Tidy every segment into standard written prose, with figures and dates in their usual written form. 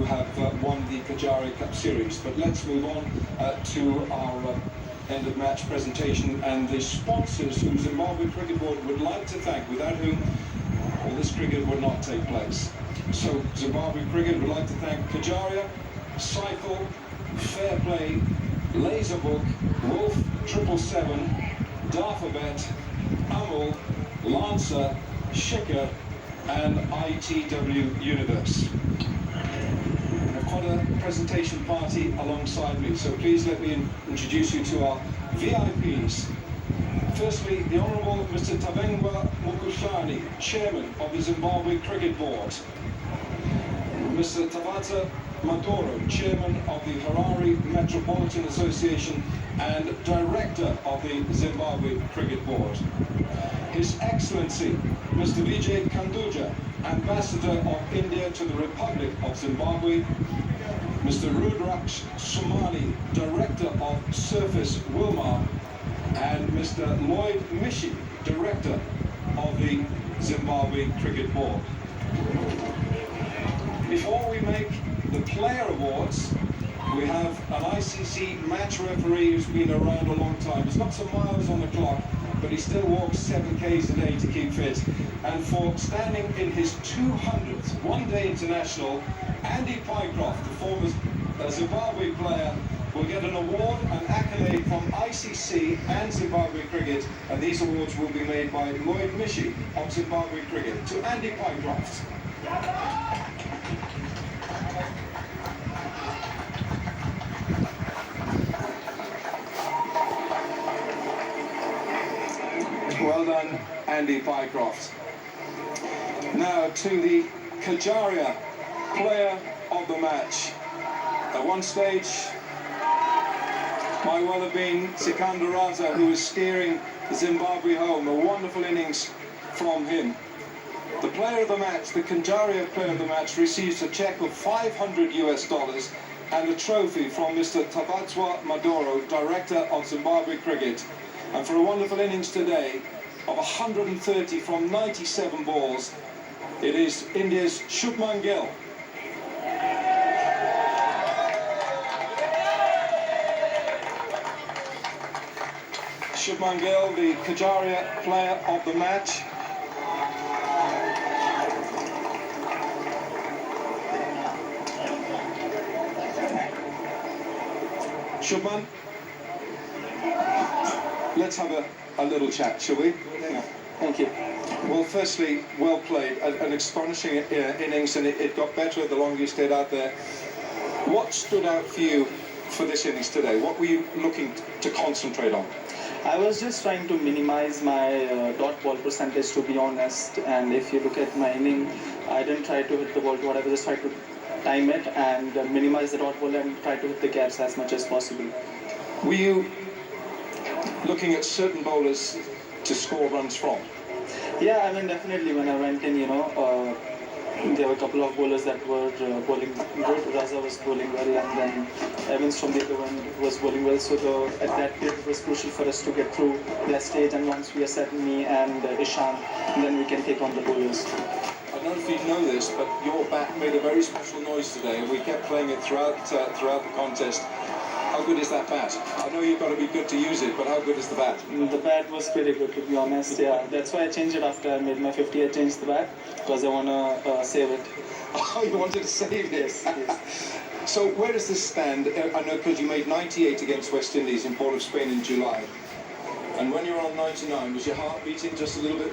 have won the Kajaria Cup Series. But let's move on to our end of match presentation and the sponsors who Zimbabwe Cricket Board would like to thank, without whom all this cricket would not take place. So Zimbabwe Cricket would like to thank Kajaria, Cycle, Fair Play, Laser Book, Wolf 777, Darfabet, Amul, Lancer, Shicker and ITW Universe. I've got a presentation party alongside me, so please let me introduce you to our VIPs. Firstly, the Honourable Mr. Tavengwa Mukushani, Chairman of the Zimbabwe Cricket Board. Mr. Tabata Maduro, Chairman of the Harare Metropolitan Association and Director of the Zimbabwe Cricket Board. His Excellency, Mr. Vijay Kanduja, Ambassador of India to the Republic of Zimbabwe. Mr. Rudraksh Surmany, Director of Surface Wilmar. And Mr. Lloyd Mishi, Director of the Zimbabwe Cricket Board. Before we make the player awards, we have an ICC match referee who's been around a long time. He's got some miles on the clock, but he still walks 7 Ks a day to keep fit. And for standing in his 200th one-day international, Andy Pycroft, the former Zimbabwe player, will get an award, an accolade from ICC and Zimbabwe Cricket, and these awards will be made by Lloyd Mishi of Zimbabwe Cricket. To Andy Pycroft. Well done, Andy Pycroft. Now to the Kajaria player of the match. At one stage, might well have been Sikandar Raza, who was steering Zimbabwe home. A wonderful innings from him. The player of the match, the Kajaria player of the match, receives a check of $500 US and a trophy from Mr. Tabatswa Maduro, Director of Zimbabwe Cricket. And for a wonderful innings today of 130 from 97 balls, it is India's Shubman Gill. Shubman Gill, the Kajaria player of the match. Shubman, let's have a little chat, shall we? Yeah. Thank you. Well, firstly, well played. An astonishing innings, and it got better the longer you stayed out there. What stood out for you for this innings today? What were you looking to concentrate on? I was just trying to minimize my dot ball percentage, to be honest. And if you look at my inning, I didn't try to hit the ball to whatever, just tried to time it and minimize the dot ball and try to hit the gaps as much as possible. Were you looking at certain bowlers to score runs from? Yeah, I mean, definitely when I went in, there were a couple of bowlers that were bowling good. Raza was bowling well, and then Evans from the other one was bowling well. So at that period, it was crucial for us to get through that stage. And once we are set, me and Ishan, then we can take on the bowlers. I don't know if you know this, but your bat made a very special noise today, and we kept playing it throughout the contest. How good is that bat? I know you've got to be good to use it, but how good is the bat? The bat was pretty good, to be honest. Yeah, that's why I changed it after I made my 50. I changed the bat because I want to save it. Oh, you wanted to save it? Yes. So where does this stand? I know because you made 98 against West Indies in Port of Spain in July. And when you were on 99, was your heart beating just a little bit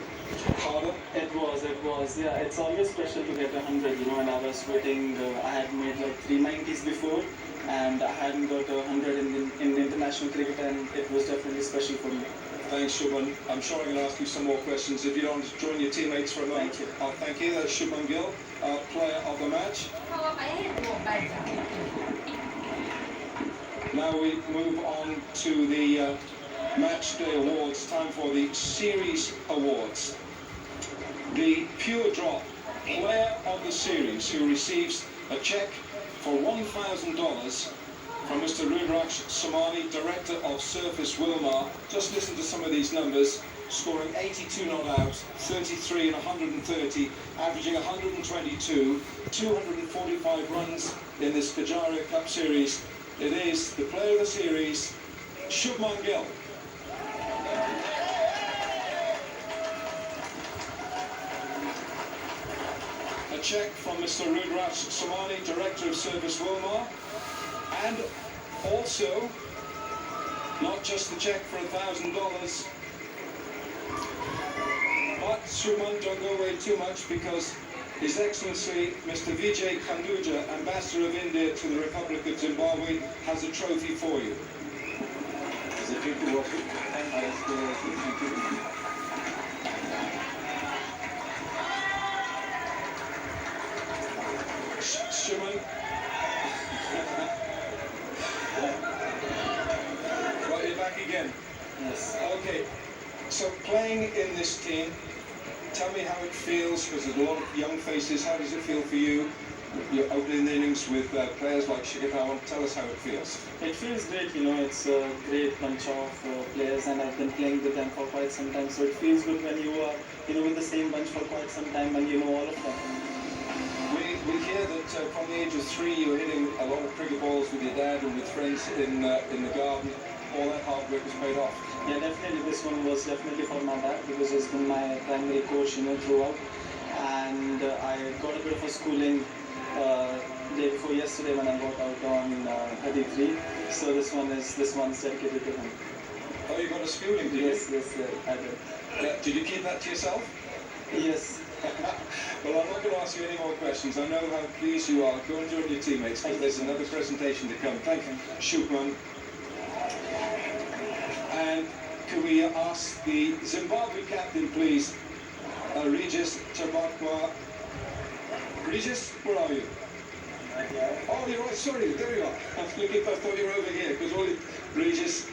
harder? It was. Yeah, it's always special to get 100, and I was waiting. I had made like 390s before, and I hadn't got 100 in international cricket, and it was definitely special for me. Thanks, Shubman. I'm sure I'm going to ask you some more questions. If you don't join your teammates for a moment. Thank you. Thank you. That's Shubman Gill, player of the match. Now we move on to the Match Day Awards. Time for the Series Awards. The Pure Drop Player of the Series, who receives a check for $1,000 from Mr. Rudraksh Surmany, Director of Surface Wilmar. Just listen to some of these numbers. Scoring 82 not out, 33 and 130, averaging 122, 240. 45 runs in this Kajaria Cup Series. It is the player of the series, Shubman Gill. A cheque from Mr. Rudraj Surmany, Director of Service Wilmar, and also not just the cheque for $1,000, but Shubman, don't go away too much, because His Excellency Mr. Vijay Khanduja, Ambassador of India to the Republic of Zimbabwe, has a trophy for you. Is it good to watch it? Thank you. Shubman. Right, you're back again. Yes. Okay, so playing in this team, tell me how it feels, because there's a lot of young faces. How does it feel for you? You're opening the innings with players like Shigatawan. Tell us how it feels. It feels great, you know, it's a great bunch of players, and I've been playing with them for quite some time, so it feels good when you are, you know, with the same bunch for quite some time and you know all of them. We hear that from the age of 3 you were hitting a lot of cricket balls with your dad and with friends in the garden. All that hard work has paid off. Yeah, definitely. This one was definitely for my dad, because he's been my primary coach, you know, throughout. And I got a bit of a schooling day before yesterday when I got out on 33. So this one's dedicated to him. Oh, you got a schooling, did you? Yes, I did. Did you keep that to yourself? Yes. Well, I'm not going to ask you any more questions. I know how pleased you are. Go and join your teammates, because there's another presentation to come. Thank you, Shubman. And could we ask the Zimbabwe captain, please, Regis Tabatwa. Regis, where are you? Oh, you're right. Sorry, there you are. I thought you were over here, because all Regis.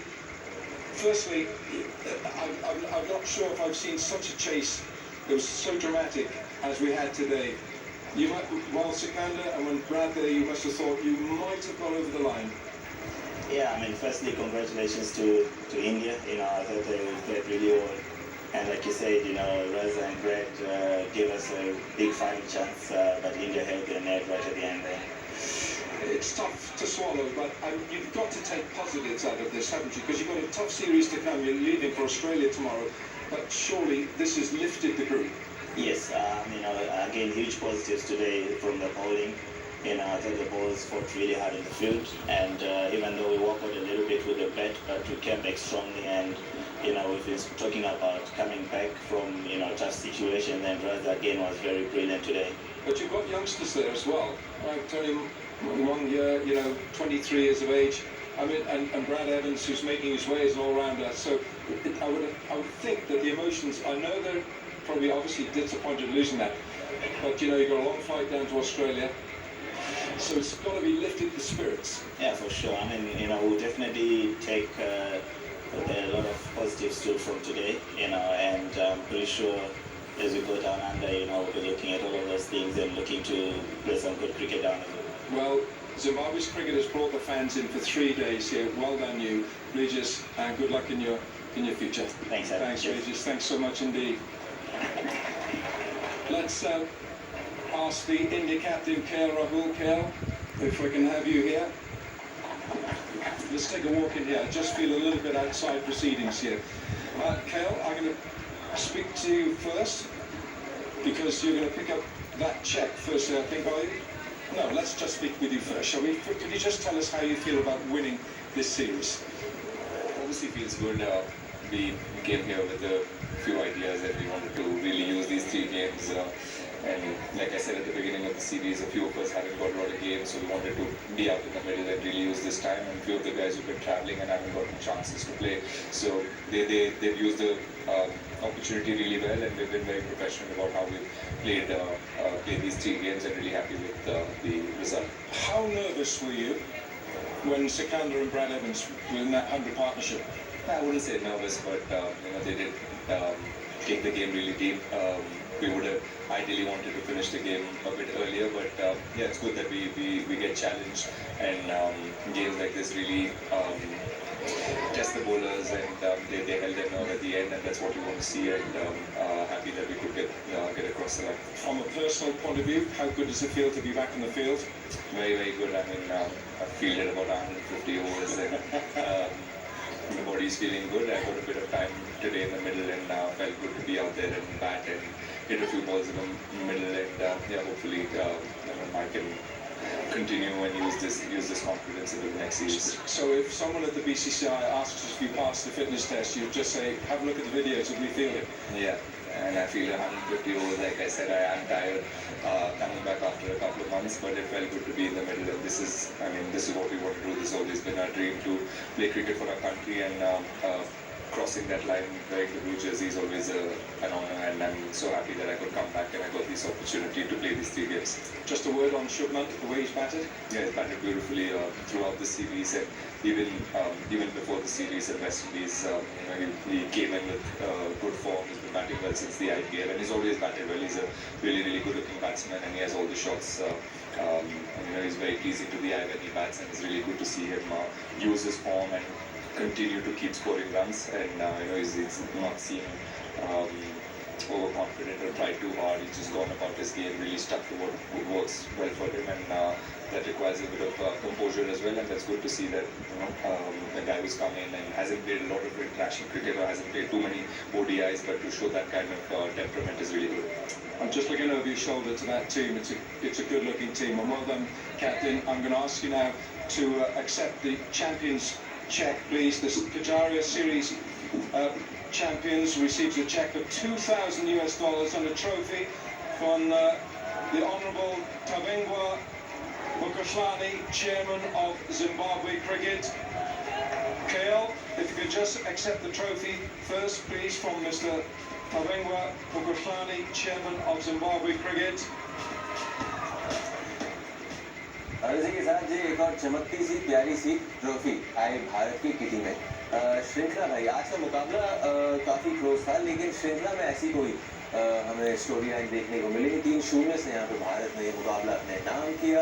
Firstly, I'm not sure if I've seen such a chase. It was so dramatic as we had today. You might, while Sikandar and when Brad there, you must have thought you might have got over the line. Yeah, I mean, firstly, congratulations to India. You know, I thought they played really well. And like you said, you know, Raza and Brad gave us a big fighting chance, but India held their net right at the end there. It's tough to swallow, but you've got to take positives out of this, haven't you? Because you've got a tough series to come. You're leaving for Australia tomorrow, but surely this has lifted the group. Yes, you know, again, huge positives today from the bowling. You know, I thought the bowlers fought really hard in the field, and even though we walked out a little bit with the bat, but we came back strongly. And you know, we've been talking about coming back from, you know, tough situation, and Raza again was very brilliant today. But you've got youngsters there as well, right? Tony, 1 year, you know, 23 years of age. I mean, and Brad Evans, who's making his way as an all-rounder. So I would think that the emotions, I know they're probably obviously disappointed losing that, but you know, you've got a long flight down to Australia, so it's got to be lifted the spirits. Yeah, for sure. I mean, you know, we'll definitely take a lot of positives still from today, you know, and I'm pretty sure as we go down under, you know, we'll be looking at all of those things and looking to play some good cricket down there. Well, Zimbabwe's cricket has brought the fans in for 3 days here. Well done, you, Regis, and good luck in your future. Thanks, Adam. Thanks, Regis. Thanks so much indeed. Let's ask the India captain, KL Rahul. KL, if we can have you here. Let's take a walk in here. I just feel a little bit outside proceedings here. KL, I'm going to speak to you first, because you're going to pick up that cheque firstly, I think, are you? No, let's just speak with you first, shall we? Could you just tell us how you feel about winning this series? Obviously feels good. We came here with a few ideas that we wanted to really use these 3 games. And like I said at the beginning of the series, a few of us haven't got a lot of games, so we wanted to be out in the middle and really use this time. And a few of the guys who've been traveling and haven't gotten chances to play, so they've used the opportunity really well, and we've been very professional about how we've played these 3 games, and really happy with the result. How nervous were you when Sikandar and Brad Evans were in that 100 partnership? I wouldn't say nervous, but you know, they did take the game really deep. we would have ideally wanted to finish the game a bit earlier, but yeah, it's good that we get challenged, and games like this really test the bowlers, and they held their nerve at the end, and that's what we want to see, and happy that we could get across the line. From a personal point of view, how good does it feel to be back in the field? Very, very good. I mean, I've fielded about 150 overs, and the body's feeling good. I got a bit of time today in the middle, and felt good to be out there and bat and hit a few balls in the middle, and yeah, hopefully I can continue and use this confidence into the next series. So if someone at the BCCI asks us if you passed the fitness test, you'd just say, have a look at the videos and we feel it. Yeah, and I feel 150 overs. Like I said, I am tired coming back after a couple of months, but it felt good to be in the middle, and this is what we want to do. This has always been our dream, to play cricket for our country, and crossing that line, wearing the blue jersey is always an honor, and I'm so happy that I could come back and I got this opportunity to play these 3 games. Just a word on Shubman, the way he's batted? Yeah, he's batted beautifully throughout the series, and even before the series in West Indies, he came in with good form. He's been batting well since the IPL, and he's always batted well. He's a really, really good looking batsman, and he has all the shots. He's very pleasing to the eye when he bats, and it's really good to see him use his form and continue to keep scoring runs, and he's not seen overconfident or tried too hard. He's just gone about his game, really stuck to what works well for him, and that requires a bit of composure as well, and that's good to see that the guy who's come in and hasn't played a lot of international cricket or hasn't played too many ODIs, but to show that kind of temperament is really good. I'm just looking over your shoulder to that team. It's a good looking team, and well done, Captain. I'm going to ask you now to accept the Champions check, please. The Kajaria Series champions receives a check of $2,000 and a trophy from the Honourable Tavengwa Bukashlani, Chairman of Zimbabwe Cricket. KL, if you could just accept the trophy first, please, from Mr. Tavengwa Bukashlani, Chairman of Zimbabwe Cricket. और इसी के साथ जी एक और चमकती सी प्यारी सी trophy I Bharat की kitty में। श्रृंखला भाई, आज का मुकाबला काफ़ी क्लोज था, लेकिन श्रृंखला में ऐसी कोई हमें स्टोरी लाइन देखने को मिली। 3-0 से यहाँ पे भारत ने मुकाबला अपने नाम किया,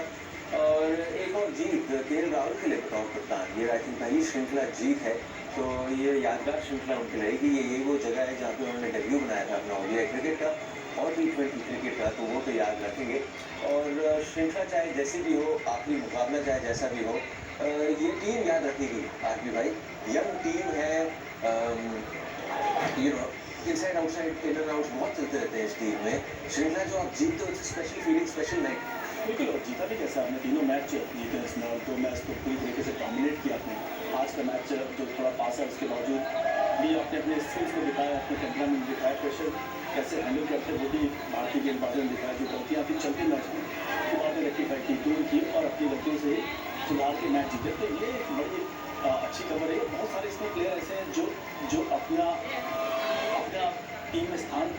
और एक और जीत केएल राहुल के लिए बतौर कप्तान। ये आई थिंक पहली श्रृंखला जीत है, तो ये यादगार श्रृंखला उनके रहेगी। ये वो जगह है जहाँ पे उन्होंने डेब्यू बनाया था अपना ओडीआई क्रिकेट का और T20 क्रिकेट का, तो वो तो याद रखेंगे। और श्रृंखला चाहे जैसी भी हो, आखिरी मुकाबला चाहे जैसा भी हो, ये टीम याद रखेगी। आरपी भाई, यंग टीम है, inside outside in and out बहुत चलते रहते हैं इस टीम में। श्रृंखला जो आप जीतते हो, स्पेशल फीलिंग, स्पेशल नाइट। बिल्कुल, और जीता भी कैसा आपने, तीनों मैच जीते इसमें, और 2 मैच तो पूरी तरीके से डोमिनेट किया आपने। आज का मैच जो थोड़ा पास है, उसके बावजूद भी आपने अपने स्किल्स को दिखाया, अपने टेम्परामेंट दिखाया, प्रेशर कैसे हैंडल करते वो भी भारतीय गेंदबाजों ने दिखाया। जो गलतियाँ थी चलती मैच में, वो आपने रेक्टिफाई की, दूर की, और अपनी गलतियों से सुधार के मैच जीते। तो ये एक बड़ी अच्छी खबर है। बहुत सारे इसमें प्लेयर ऐसे हैं जो अपना टीम में स्थान